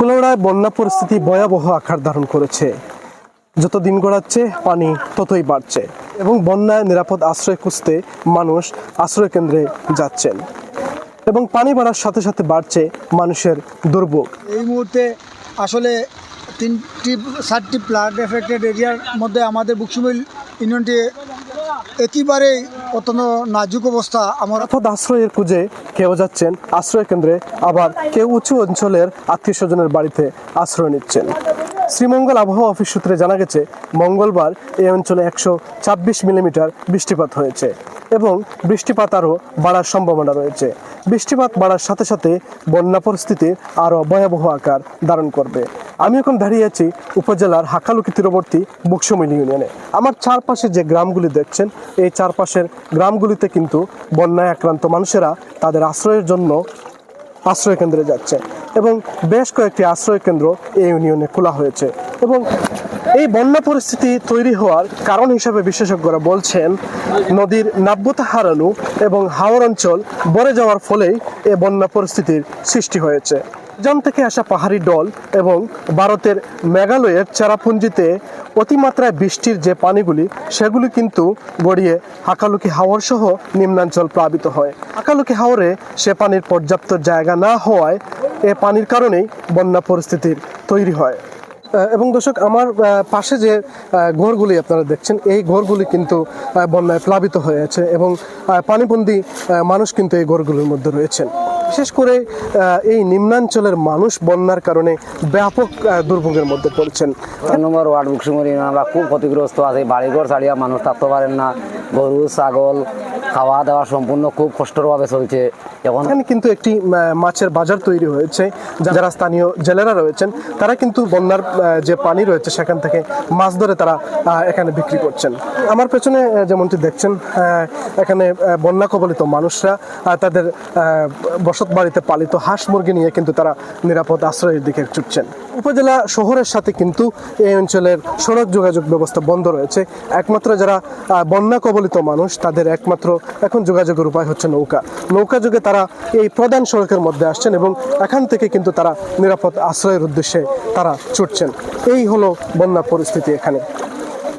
কুলাউড়ায় বন্যা পরিস্থিতি ভয়াবহ আকার ধারণ করেছে। যত দিন গড়াচ্ছে পানি ততই বাড়ছে এবং বন্যায় নিরাপদ আশ্রয় খুঁজতে মানুষ আশ্রয় কেন্দ্রে যাচ্ছেন এবং পানি বাড়ার সাথে সাথে বাড়ছে মানুষের দুর্ভোগ। এই মুহূর্তে আসলে 4টি ফ্লাড এফেক্টেড এরিয়ার মধ্যে আমাদের বুকসুমিল ইউনিয়নটি একেবারেই অত্যন্ত নাজুক অবস্থা। আমরা নিরাপদ আশ্রয়ের খুঁজে কেউ যাচ্ছেন আশ্রয় কেন্দ্রে, আবার কেউ উঁচু অঞ্চলের আত্মীয় স্বজনের বাড়িতে আশ্রয় নিচ্ছেন। শ্রীমঙ্গল আবহাওয়া অফিস সূত্রে জানা গেছে, মঙ্গলবার এই অঞ্চলে 126 মিলিমিটার বৃষ্টিপাত হয়েছে এবং বৃষ্টিপাত আরও বাড়ার সম্ভাবনা রয়েছে। বৃষ্টিপাত বাড়ার সাথে সাথে বন্যা পরিস্থিতি আরও ভয়াবহ আকার ধারণ করবে। আমি এখন দাঁড়িয়ে আছি উপজেলার হাকালুকি তীরবর্তী বুকসুমিল ইউনিয়নে। আমার চারপাশে যে গ্রামগুলি দেখছেন, এই চারপাশের গ্রামগুলিতে কিন্তু বন্যায় আক্রান্ত মানুষেরা তাদের আশ্রয়ের জন্য আশ্রয় কেন্দ্রে যাচ্ছে এবং বেশ কয়েকটি আশ্রয় কেন্দ্র এই ইউনিয়নে খোলা হয়েছে। এবং এই বন্যা পরিস্থিতি তৈরি হওয়ার কারণ হিসাবে বিশেষজ্ঞরা বলছেন, নদীর নাব্যতা হারানো এবং হাওর অঞ্চল ভরে যাওয়ার ফলেই এই বন্যা পরিস্থিতির সৃষ্টি হয়েছে। জাম থেকে আসা পাহাড়ি ডল এবং ভারতের মেঘালয়ের চেরাপুঞ্জিতে অতিমাত্রায় বৃষ্টির যে পানিগুলি, সেগুলি কিন্তু গড়িয়ে হাকালুকি হাওর সহ নিম্নাঞ্চল প্লাবিত হয়। হাকালুকি হাওরে সে পানির পর্যাপ্ত জায়গা না হওয়ায় এ পানির কারণেই বন্যা পরিস্থিতির তৈরি হয়। এবং দর্শক, আমার পাশে যে ঘরগুলি আপনারা দেখছেন, এই ঘরগুলি কিন্তু বন্যায় প্লাবিত হয়েছে এবং পানিবন্দী মানুষ কিন্তু এই ঘরগুলির মধ্যে রয়েছেন। বিশেষ করে এই নিম্নাঞ্চলের মানুষ বন্যার কারণে ব্যাপক দুর্ভোগের মধ্যে পড়ছেন। 4 নম্বর ওয়ার্ড বুকসুমিল ইউনিয়ন আমরা খুব ক্ষতিগ্রস্ত আছি। বাড়িঘর ছাড়িয়া মানুষ থাকতে পারেন না, গরু ছাগল খাওয়া দাওয়া সম্পূর্ণ খুব কষ্টভাবে চলছে। এখানে কিন্তু একটি মাছের বাজার তৈরি হয়েছে। যারা স্থানীয় জেলেরা রয়েছেন, তারা কিন্তু বন্যার যে পানি রয়েছে সেখান থেকে মাছ ধরে তারা এখানে বিক্রি করছেন। আমার পেছনে যেমনটি দেখছেন, এখানে বন্যা কবলিত মানুষরা তাদের বসত বাড়িতে পালিত হাঁস মুরগি নিয়ে কিন্তু তারা নিরাপদ আশ্রয়ের দিকে ছুটছেন। উপজেলা শহরের সাথে কিন্তু এই অঞ্চলের সড়ক যোগাযোগ ব্যবস্থা বন্ধ রয়েছে। একমাত্র যারা বন্যা কবলিত মানুষ, তাদের একমাত্র এখন যোগাযোগের উপায় হচ্ছে নৌকা যোগে তারা এই প্রধান সড়কের মধ্যে আসছেন এবং এখান থেকে কিন্তু তারা নিরাপদ আশ্রয়ের উদ্দেশ্যে তারা ছুটছেন। এই হলো বন্যা পরিস্থিতি এখানে।